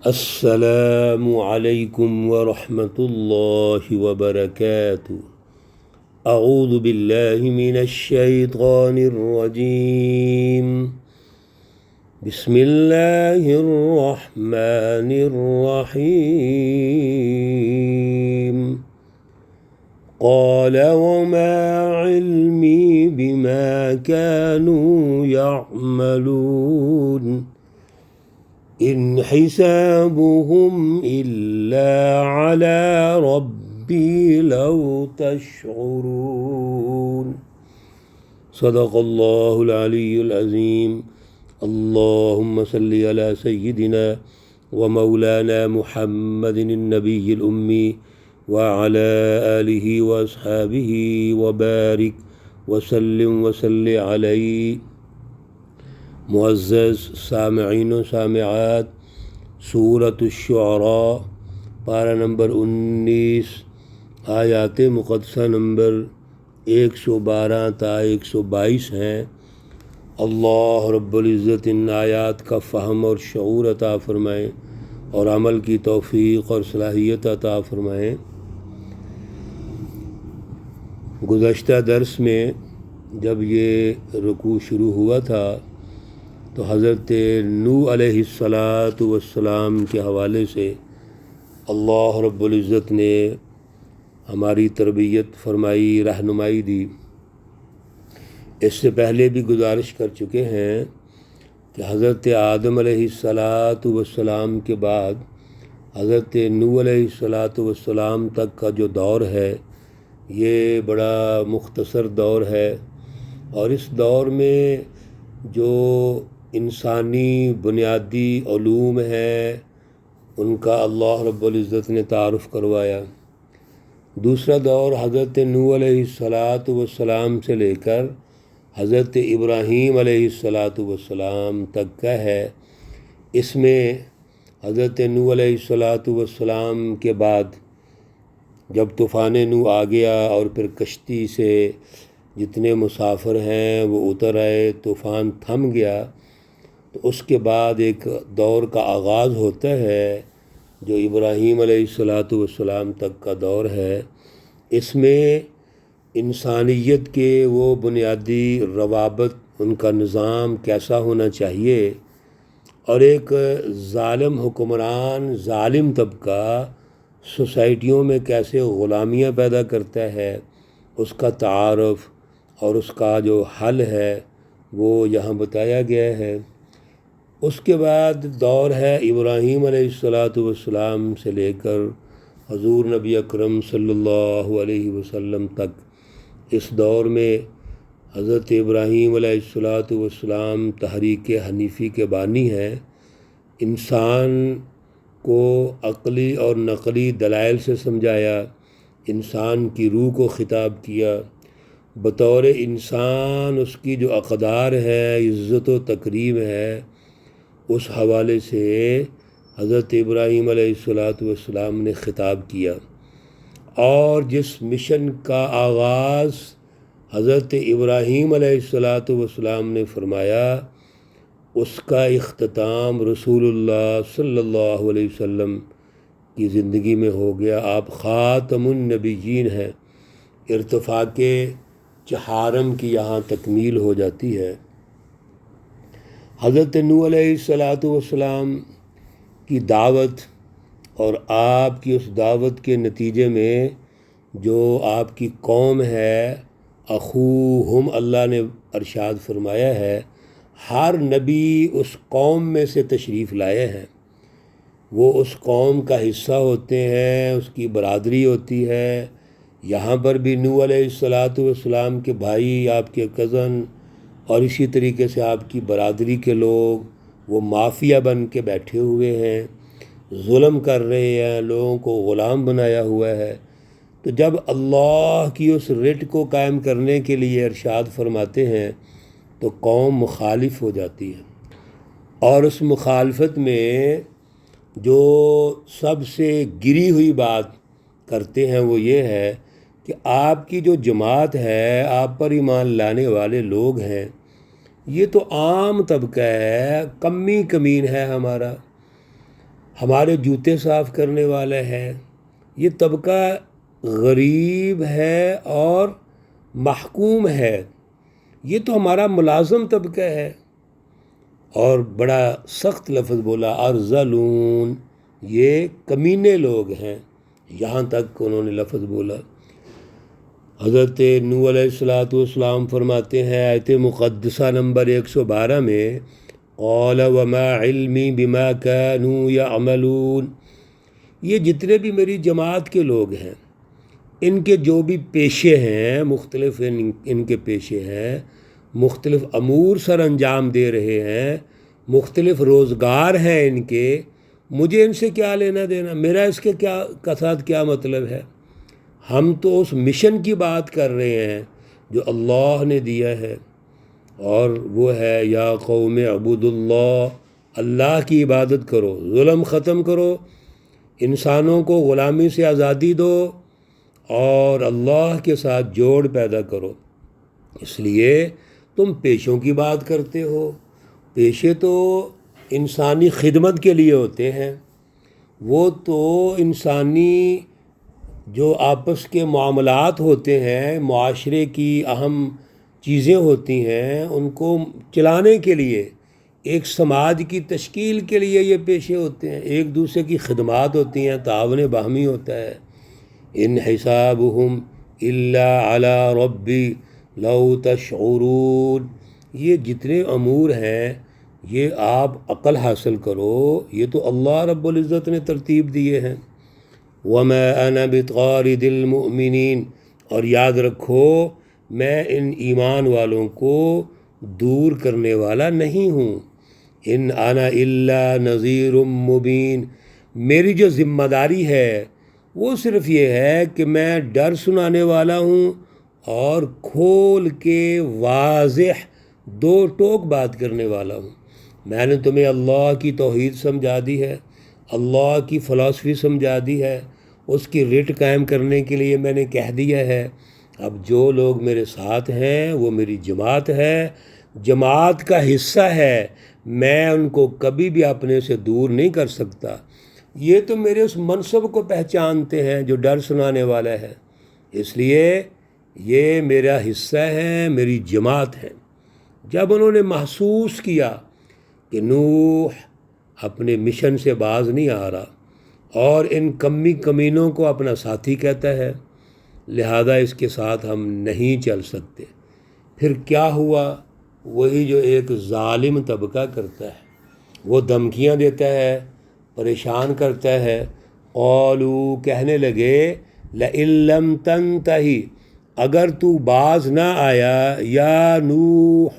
السلام علیکم ورحمۃ اللہ وبرکاتہ۔ اعوذ باللہ من الشیطان الرجیم، بسم اللہ الرحمن الرحیم۔ قال وما علمی بما كانوا يعملون ان حسابهم الا على ربی لو تشعرون۔ صدق اللہ العلی العظیم۔ اللہم صلی علی سیدنا ومولانا محمد النبی الامی وعلی آلہ واصحابہ وبارک وسلم وصلی علیہ۔ معزز سامعین و سامعات، سورۃ الشعراء پارہ نمبر 19، آیات مقدسہ نمبر 112 تا 122 ہیں۔ اللہ رب العزت ان آیات کا فہم اور شعور عطا فرمائیں اور عمل کی توفیق اور صلاحیت عطا فرمائیں۔ گزشتہ درس میں جب یہ رکوع شروع ہوا تھا تو حضرت نوح علیہ السلام کے حوالے سے اللہ رب العزت نے ہماری تربیت فرمائی، رہنمائی دی۔ اس سے پہلے بھی گزارش کر چکے ہیں کہ حضرت آدم علیہ السلام کے بعد حضرت نوح علیہ السلام تک کا جو دور ہے یہ بڑا مختصر دور ہے، اور اس دور میں جو انسانی بنیادی علوم ہیں ان کا اللہ رب العزت نے تعارف کروایا۔ دوسرا دور حضرت نوح علیہ السلام سے لے کر حضرت ابراہیم علیہ السلام تک کا ہے۔ اس میں حضرت نوح علیہ السلام کے بعد جب طوفان نوح آ گیا اور پھر کشتی سے جتنے مسافر ہیں وہ اتر آئے، طوفان تھم گیا، تو اس کے بعد ایک دور کا آغاز ہوتا ہے جو ابراہیم علیہ السلام تک کا دور ہے۔ اس میں انسانیت کے وہ بنیادی روابط، ان کا نظام کیسا ہونا چاہیے، اور ایک ظالم حکمران، ظالم طبقہ سوسائٹیوں میں کیسے غلامیاں پیدا کرتا ہے، اس کا تعارف اور اس کا جو حل ہے وہ یہاں بتایا گیا ہے۔ اس کے بعد دور ہے ابراہیم علیہ السلام سے لے کر حضور نبی اکرم صلی اللہ علیہ وسلم تک۔ اس دور میں حضرت ابراہیم علیہ السلام تحریک حنیفی کے بانی ہیں۔ انسان کو عقلی اور نقلی دلائل سے سمجھایا، انسان کی روح کو خطاب کیا، بطور انسان اس کی جو اقدار ہے، عزت و تکریم ہے، اس حوالے سے حضرت ابراہیم علیہ السلام نے خطاب کیا۔ اور جس مشن کا آغاز حضرت ابراہیم علیہ السلام نے فرمایا، اس کا اختتام رسول اللہ صلی اللہ علیہ وسلم کی زندگی میں ہو گیا۔ آپ خاتم النبیین ہیں، ارتفاق چہارم کی یہاں تکمیل ہو جاتی ہے۔ حضرت نوح علیہ السلام کی دعوت اور آپ کی اس دعوت کے نتیجے میں جو آپ کی قوم ہے، اخوہم اللہ نے ارشاد فرمایا ہے، ہر نبی اس قوم میں سے تشریف لائے ہیں، وہ اس قوم کا حصہ ہوتے ہیں، اس کی برادری ہوتی ہے۔ یہاں پر بھی نوح علیہ السلام کے بھائی، آپ کے کزن، اور اسی طریقے سے آپ کی برادری کے لوگ وہ مافیا بن کے بیٹھے ہوئے ہیں، ظلم کر رہے ہیں، لوگوں کو غلام بنایا ہوا ہے۔ تو جب اللہ کی اس رٹ کو قائم کرنے کے لیے ارشاد فرماتے ہیں تو قوم مخالف ہو جاتی ہے، اور اس مخالفت میں جو سب سے گری ہوئی بات کرتے ہیں وہ یہ ہے کہ آپ کی جو جماعت ہے، آپ پر ایمان لانے والے لوگ ہیں، یہ تو عام طبقہ ہے، کمی کمین ہے ہمارا، ہمارے جوتے صاف کرنے والا ہے، یہ طبقہ غریب ہے اور محکوم ہے، یہ تو ہمارا ملازم طبقہ ہے۔ اور بڑا سخت لفظ بولا، ارذلون، یہ کمینے لوگ ہیں، یہاں تک انہوں نے لفظ بولا۔ حضرت نوح علیہ السلام فرماتے ہیں آیت مقدسہ نمبر 112 میں، قال وما علمی بما كانوا يعملون، یہ جتنے بھی میری جماعت کے لوگ ہیں، ان کے جو بھی پیشے ہیں، مختلف ان کے پیشے ہیں، مختلف امور سر انجام دے رہے ہیں، مختلف روزگار ہیں ان کے، مجھے ان سے کیا لینا دینا، میرا اس کے ساتھ کیا مطلب ہے؟ ہم تو اس مشن کی بات کر رہے ہیں جو اللہ نے دیا ہے، اور وہ ہے یا قوم اعبدوا اللہ، اللہ کی عبادت کرو، ظلم ختم کرو، انسانوں کو غلامی سے آزادی دو، اور اللہ کے ساتھ جوڑ پیدا کرو۔ اس لیے تم پیشوں کی بات کرتے ہو، پیشے تو انسانی خدمت کے لیے ہوتے ہیں، وہ تو انسانی جو آپس کے معاملات ہوتے ہیں، معاشرے کی اہم چیزیں ہوتی ہیں، ان کو چلانے کے لیے، ایک سماج کی تشکیل کے لیے یہ پیشے ہوتے ہیں، ایک دوسرے کی خدمات ہوتی ہیں، تعاون باہمی ہوتا ہے۔ ان حسابہم الا علی ربی لو تشعرون، یہ جتنے امور ہیں یہ آپ عقل حاصل کرو، یہ تو اللہ رب العزت نے ترتیب دیے ہیں۔ وما انا بطارد المؤمنین، اور یاد رکھو میں ان ایمان والوں کو دور کرنے والا نہیں ہوں۔ ان انا الا نذیر مبین، میری جو ذمہ داری ہے وہ صرف یہ ہے کہ میں ڈر سنانے والا ہوں اور کھول کے واضح دو ٹوک بات کرنے والا ہوں۔ میں نے تمہیں اللہ کی توحید سمجھا دی ہے، اللہ کی فلسفی سمجھا دی ہے، اس کی رٹ قائم کرنے کے لیے میں نے کہہ دیا ہے۔ اب جو لوگ میرے ساتھ ہیں وہ میری جماعت ہے، جماعت کا حصہ ہے، میں ان کو کبھی بھی اپنے سے دور نہیں کر سکتا۔ یہ تو میرے اس منصب کو پہچانتے ہیں جو ڈر سنانے والا ہے، اس لیے یہ میرا حصہ ہے، میری جماعت ہے۔ جب انہوں نے محسوس کیا کہ نوح اپنے مشن سے باز نہیں آ رہا اور ان کمینوں کو اپنا ساتھی کہتا ہے، لہذا اس کے ساتھ ہم نہیں چل سکتے، پھر کیا ہوا؟ وہی جو ایک ظالم طبقہ کرتا ہے، وہ دھمکیاں دیتا ہے، پریشان کرتا ہے۔ قالوا، کہنے لگے، لئن لم تنتہی، اگر تو باز نہ آیا، یا نوح،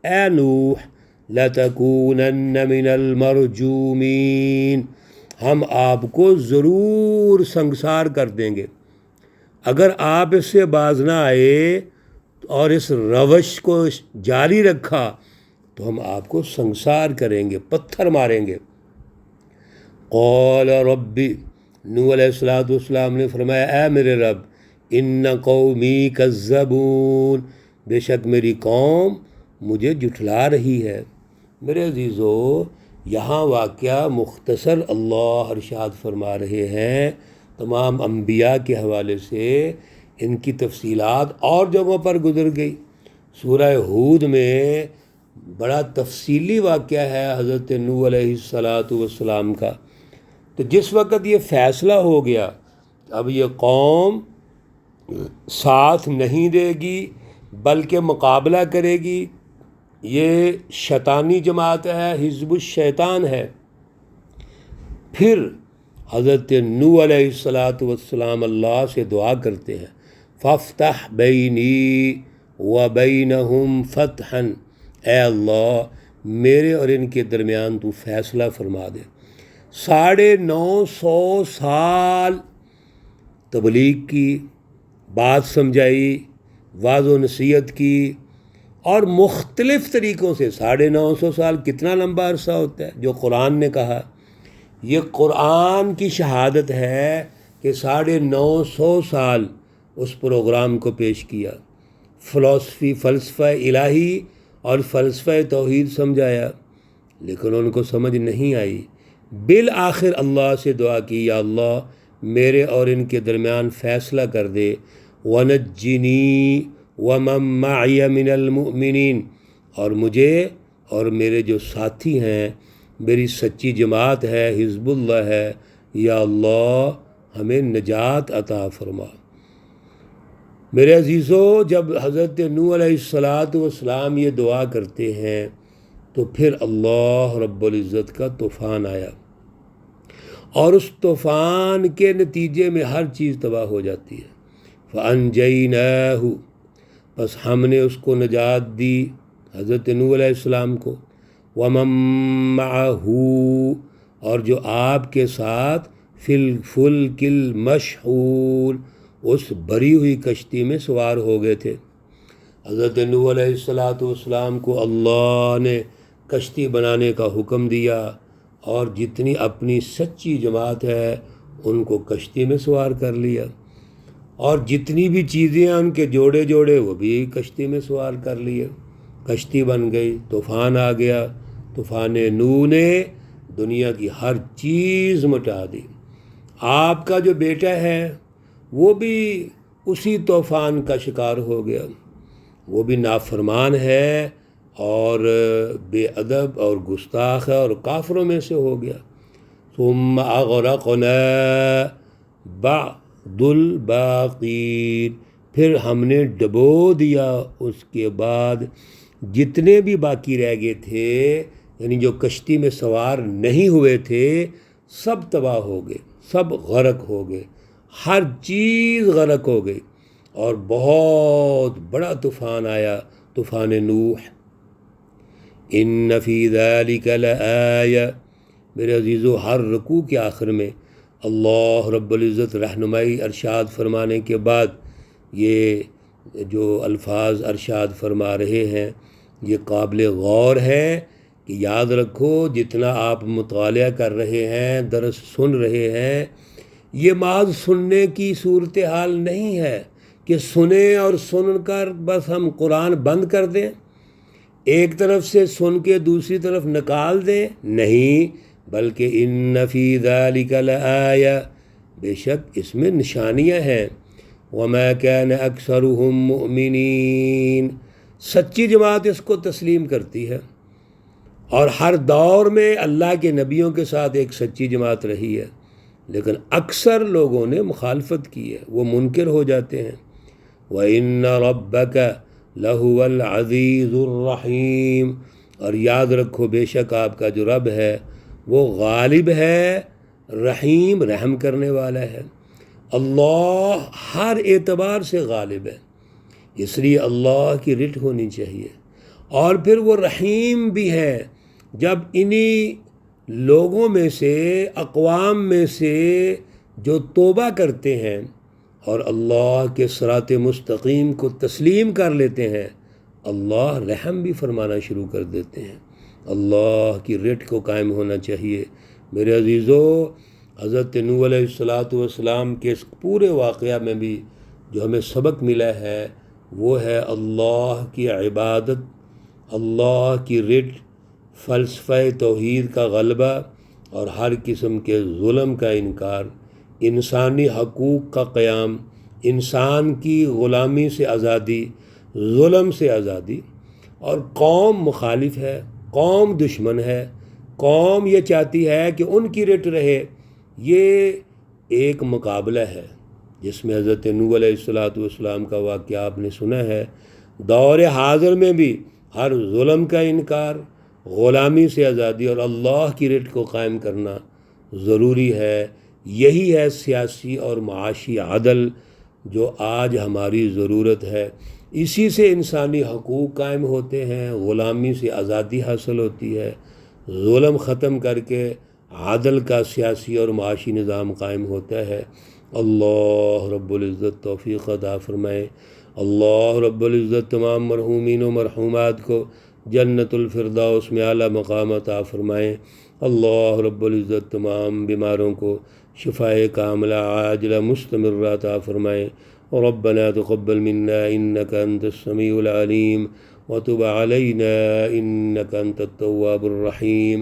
اے نوح، لتکونن من المرجومین، ہم آپ کو ضرور سنگسار کر دیں گے۔ اگر آپ اس سے باز نہ آئے اور اس روش کو جاری رکھا تو ہم آپ کو سنگسار کریں گے، پتھر ماریں گے۔ قال ربی، نوح علیہ السلام نے فرمایا، اے میرے رب، ان قومی کذبون، بے شک میری قوم مجھے جھٹلا رہی ہے۔ میرے عزیزو، یہاں واقعہ مختصر اللہ ارشاد فرما رہے ہیں، تمام انبیاء کے حوالے سے ان کی تفصیلات اور جگہوں پر گزر گئی۔ سورہ ہود میں بڑا تفصیلی واقعہ ہے حضرت نوح علیہ السلام کا۔ تو جس وقت یہ فیصلہ ہو گیا اب یہ قوم ساتھ نہیں دے گی بلکہ مقابلہ کرے گی، یہ شیطانی جماعت ہے، حزب الشیطان ہے، پھر حضرت نوح علیہ السلام اللہ سے دعا کرتے ہیں، فافتح بینی وبینہم فتحا، اے اللہ میرے اور ان کے درمیان تو فیصلہ فرما دے۔ 950 سال تبلیغ کی، بات سمجھائی، واعظ و نصیحت کی، اور مختلف طریقوں سے 950 سال کتنا لمبا عرصہ ہوتا ہے جو قرآن نے کہا، یہ قرآن کی شہادت ہے کہ 950 سال اس پروگرام کو پیش کیا، فلسفہ الہی اور فلسفہ توحید سمجھایا، لیکن ان کو سمجھ نہیں آئی۔ بالآخر اللہ سے دعا کی، یا اللہ میرے اور ان کے درمیان فیصلہ کر دے، وَنَجِّنِي وَمَن مَّعِيَ مِنَ الْمُؤْمِنِينَ، اور مجھے اور میرے جو ساتھی ہیں، میری سچی جماعت ہے، حزب اللہ ہے، یا اللہ ہمیں نجات عطا فرما۔ میرے عزیزو، جب حضرت نوح علیہ السلام یہ دعا کرتے ہیں تو پھر اللہ رب العزت کا طوفان آیا، اور اس طوفان کے نتیجے میں ہر چیز تباہ ہو جاتی ہے۔ فَأَنْجَيْنَاهُ، بس ہم نے اس کو نجات دی، حضرت نوح علیہ السلام کو، وَمَن مَّعَهُ، اور جو آپ کے ساتھ فِي الْفُلْكِ الْمَشْحُونِ، اس بھری ہوئی کشتی میں سوار ہو گئے تھے۔ حضرت نوح علیہ السلام کو اللہ نے کشتی بنانے کا حکم دیا، اور جتنی اپنی سچی جماعت ہے ان کو کشتی میں سوار کر لیا، اور جتنی بھی چیزیں ہیں ان کے جوڑے جوڑے وہ بھی کشتی میں سوار کر لیے، کشتی بن گئی، طوفان آ گیا، طوفان نوح نے دنیا کی ہر چیز مٹا دی۔ آپ کا جو بیٹا ہے وہ بھی اسی طوفان کا شکار ہو گیا، وہ بھی نافرمان ہے اور بے ادب اور گستاخ ہے اور کافروں میں سے ہو گیا۔ ثم اغرقنا بعد الباقین، پھر ہم نے ڈبو دیا اس کے بعد جتنے بھی باقی رہ گئے تھے، یعنی جو کشتی میں سوار نہیں ہوئے تھے، سب تباہ ہو گئے، سب غرق ہو گئے، ہر چیز غرق ہو گئی، اور بہت بڑا طوفان آیا، طوفان نوح۔ ان فی ذلک لآیہ، میرے عزیزو، ہر رکوع کے آخر میں اللہ رب العزت رہنمائی ارشاد فرمانے کے بعد یہ جو الفاظ ارشاد فرما رہے ہیں یہ قابل غور ہے کہ یاد رکھو جتنا آپ مطالعہ کر رہے ہیں، درس سن رہے ہیں، یہ محض سننے کی صورتحال نہیں ہے کہ سنیں اور سن کر بس ہم قرآن بند کر دیں، ایک طرف سے سن کے دوسری طرف نکال دیں، نہیں، بلکہ ان فی ذلک لآیہ، بے شک اس میں نشانیاں ہیں، وما کان اکثرهم مؤمنین، سچی جماعت اس کو تسلیم کرتی ہے، اور ہر دور میں اللہ کے نبیوں کے ساتھ ایک سچی جماعت رہی ہے، لیکن اکثر لوگوں نے مخالفت کی ہے، وہ منکر ہو جاتے ہیں۔ وَإِنَّ رَبَّكَ لَهُوَ الْعَزِيزُ الرَّحِيمُ، اور یاد رکھو بے شک آپ کا جو رب ہے وہ غالب ہے، رحیم، رحم کرنے والا ہے۔ اللہ ہر اعتبار سے غالب ہے، اس لیے اللہ کی رٹ ہونی چاہیے، اور پھر وہ رحیم بھی ہے۔ جب انہی لوگوں میں سے، اقوام میں سے جو توبہ کرتے ہیں اور اللہ کے صراط مستقیم کو تسلیم کر لیتے ہیں، اللہ رحم بھی فرمانا شروع کر دیتے ہیں۔ اللہ کی رٹ کو قائم ہونا چاہیے۔ میرے عزیزو، حضرت نوح علیہ السلام کے اس پورے واقعہ میں بھی جو ہمیں سبق ملا ہے وہ ہے اللہ کی عبادت، اللہ کی رٹ، فلسفہ توحید کا غلبہ، اور ہر قسم کے ظلم کا انکار، انسانی حقوق کا قیام، انسان کی غلامی سے آزادی، ظلم سے آزادی۔ اور قوم مخالف ہے، قوم دشمن ہے، قوم یہ چاہتی ہے کہ ان کی رٹ رہے، یہ ایک مقابلہ ہے جس میں حضرت نوح علیہ السلام کا واقعہ آپ نے سنا ہے۔ دور حاضر میں بھی ہر ظلم کا انکار، غلامی سے آزادی اور اللہ کی رٹ کو قائم کرنا ضروری ہے۔ یہی ہے سیاسی اور معاشی عدل جو آج ہماری ضرورت ہے، اسی سے انسانی حقوق قائم ہوتے ہیں، غلامی سے آزادی حاصل ہوتی ہے، ظلم ختم کر کے عدل کا سیاسی اور معاشی نظام قائم ہوتا ہے۔ اللہ رب العزت توفیق عطا فرمائے۔ اللہ رب العزت تمام مرحومین و مرحومات کو جنت الفردوس میں اعلیٰ مقام عطا فرمائے۔ اللہ رب العزت تمام بیماروں کو شفائے کاملہ عاجلہ مستمرہ عطا فرمائے۔ ربنا تقبل منا انك انت السميع العليم وتب علينا انك انت التواب الرحيم